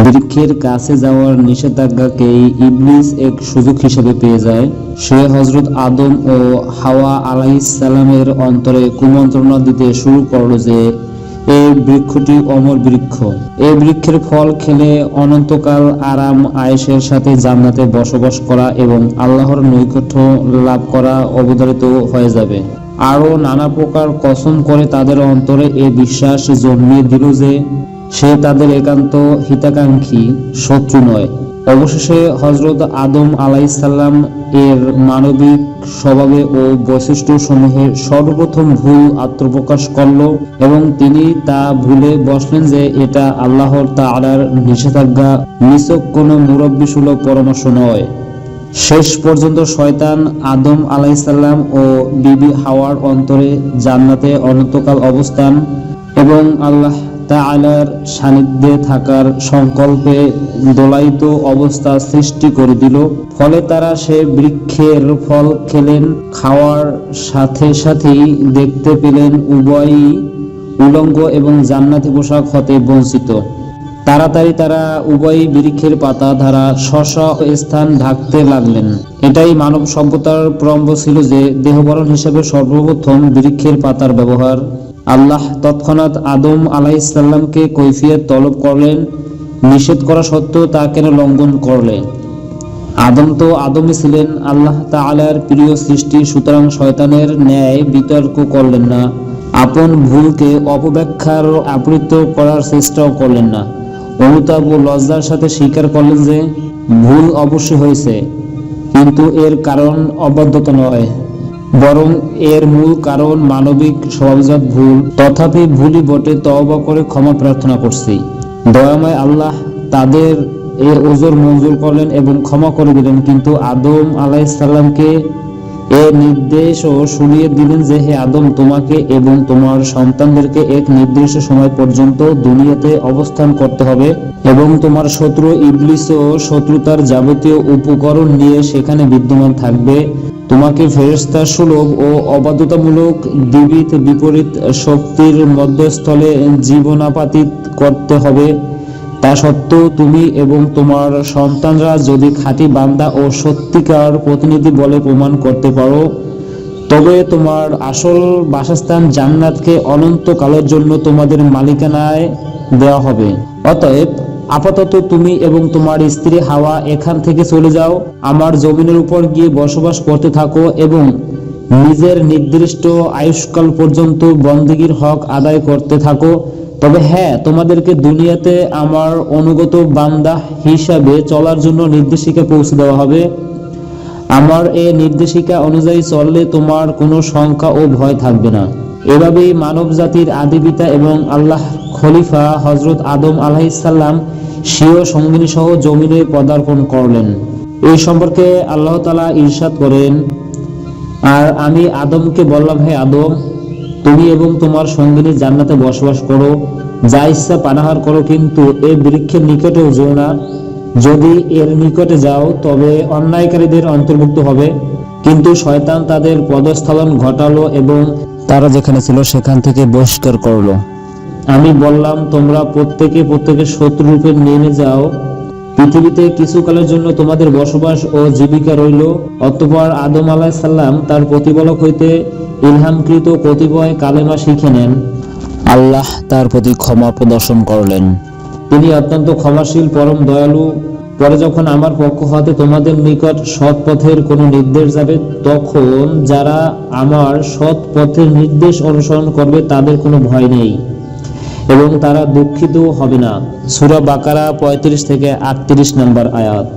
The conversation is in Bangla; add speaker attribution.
Speaker 1: বৃক্ষের কাছে যাওয়ার নিষেধাজ্ঞাকে ইবলিস এক সুযোগ হিসেবে পেয়ে যায়। সে হযরত আদম ও হাওয়া আলাইহিস সালামের অন্তরে কুমন্ত্রণা দিতে শুরু করলো যে এই বৃক্ষটি অমর বৃক্ষ, এই বৃক্ষের ফল খেলে অনন্তকাল আরাম আয়েশের সাথে জান্নাতে বসবাস করা এবং আল্লাহর নৈকট্য লাভ করা অবধারিত হয়ে যাবে। আরও নানা প্রকার কসম করে তাদের অন্তরে এই বিশ্বাস জন্মিয়ে দিল যে সে তাদের একান্ত হিতাকাঙ্ক্ষী, শত্রু নয়। অবশেষে হযরত আদম আলাইহিস সালাম এর মানবিক স্বভাবে ও বৈশিষ্ট্য সমূহে সর্বপ্রথম ভুল আত্মপ্রকাশ করল এবং তিনি তা ভুলে বসলেন যে এটা আল্লাহর তাআলার নিষেধাজ্ঞা, নিছক কোনো মুরব্বিসুলভ পরামর্শ নয়। শেষ পর্যন্ত শয়তান আদম আলাইহিস সালাম ও বিবি হাওয়ার অন্তরে জান্নাতে অনন্তকাল অবস্থান এবং আল্লাহ তাআলার সান্নিধ্যে থাকার সংকল্পে দোলায়িত অবস্থা সৃষ্টি করে দিল। ফলে তারা সে বৃক্ষের ফল খেলেন। খাওয়ার সাথে সাথেই দেখতে পেলেন উভয়ই উলঙ্গ এবং জান্নাতি পোশাক হতে বঞ্চিত। তাড়াতাড়ি তারা উভয়ই বৃক্ষের পাতা দ্বারা স্ব স্থান ঢাকতে লাগলেন। এটাই মানব সভ্যতার প্রারম্ভ ছিল যে দেহবরণ হিসেবে সর্বপ্রথম বৃক্ষের পাতার ব্যবহার। আল্লাহ তৎক্ষণাৎ আদম আলাইহিস সালামকে কৈফিয়ত তলব করলেন, নিষেধ করা সত্ত্বেও তা কেন লঙ্ঘন করলে? আদম তো আদমই ছিলেন, আল্লাহ তাআলার প্রিয় সৃষ্টি, সুতরাং শয়তানের ন্যায় বিতর্ক করলেন না, আপন ভুলকে অপব্যাখ্যার আবৃত করার চেষ্টাও করলেন না। অনুতাপ ও লজ্জার সাথে স্বীকার করলেন যে ভুল অবশ্যই হয়েছে, কিন্তু এর কারণ অবাধ্যতা নয়, বরং এর মূল কারণ মানবিক স্বভাবজাত ভুল। তথাপি ভুলই বটে, তওবা করে ক্ষমা প্রার্থনা করছি। দয়াময় আল্লাহ তাদের এর ওজর মঞ্জুর করলেন এবং ক্ষমা করে দিলেন, কিন্তু আদম আলাইহিস সালামকে এ নির্দেশও শুনিয়ে দিলেন যে হে আদম, তোমাকে এবং তোমার সন্তানদেরকে এক নির্দিষ্ট সময় পর্যন্ত দুনিয়াতে অবস্থান করতে হবে এবং তোমার শত্রু ইবলিসও শত্রুতার যাবতীয় উপকরণ নিয়ে সেখানে বিদ্যমান থাকবে। তোমাকে ফেরেশতা সুলভ ও অবাধ্যতামূলক দ্বিবিধ বিপরীত শক্তির মধ্যস্থলে জীবনাপাতিত করতে হবে। তা সত্ত্বেও তুমি এবং তোমার সন্তানরা যদি খাঁটি বান্দা ও সত্যিকার প্রতিনিধি বলে প্রমাণ করতে পারো, তবে তোমার আসল বাসস্থান জান্নাতকে অনন্তকালের জন্য তোমাদের মালিকানায় দেওয়া হবে। অতএব আপাতত তুমি এবং তোমার স্ত্রী হাওয়া এখান থেকে চলে যাও, আমার জমিনের উপর গিয়ে বসবাস করতে থাকো এবং নিজের নির্দিষ্ট আয়ুষ্কাল পর্যন্ত বন্দেগীর হক আদায় করতে থাকো। তবে হ্যাঁ, তোমাদেরকে দুনিয়াতে আমার অনুগত বান্দা হিসাবে চলার জন্য নির্দেশিকা পৌঁছে দেওয়া হবে। আমার এই নির্দেশিকা অনুযায়ী চললে তোমার কোনো শঙ্কা ও ভয় থাকবে না। এভাবেই মানব জাতির আদি পিতা এবং আল্লাহ খলিফা হযরত আদম আলাইহিস সালাম স্বীয় সঙ্গিনী সহ জমিনে পদার্পণ করলেন। এই সম্পর্কে আল্লাহ তাআলা ইরশাদ করেন, আর আমি আদমকে বললাম, হে আদম, তুমি এবং তোমার সঙ্গিনী জান্নাতে বসবাস করো, যা ইচ্ছা পানাহার করো, কিন্তু এই বৃক্ষের নিকটেও যেও না। যদি এর নিকটে যাও তবে অন্যায়কারীদের অন্তর্ভুক্ত হবে। কিন্তু শয়তান তাদের পদস্খলন ঘটালো এবং তারা যেখানে ছিল সেখান থেকে বহিষ্কার করলো। আমি বললাম, তোমরা প্রত্যেকের শত্রু রূপে নেমে যাও, পৃথিবীতে কিছুকালের জন্য তোমাদের বসবাস ও জীবিকা রইল। অতঃপর আদম আলাইহিস সালাম তার প্রতিপালক হইতে ইলহামকৃত কতিপয় কালেমা শিখে নেন। আল্লাহ তার প্রতি ক্ষমা প্রদর্শন করলেন, তিনি অত্যন্ত ক্ষমাশীল, পরম দয়ালু। পরে যখন আমার পক্ষ হতে তোমাদের নিকট সৎ পথের কোনো নির্দেশ যাবে, তখন যারা আমার সৎ পথের নির্দেশ অনুসরণ করবে তাদের কোনো ভয় নেই এবং তারা দুঃখিত হবে না। সূরা বাকারা 35 থেকে 38 নম্বর আয়াত।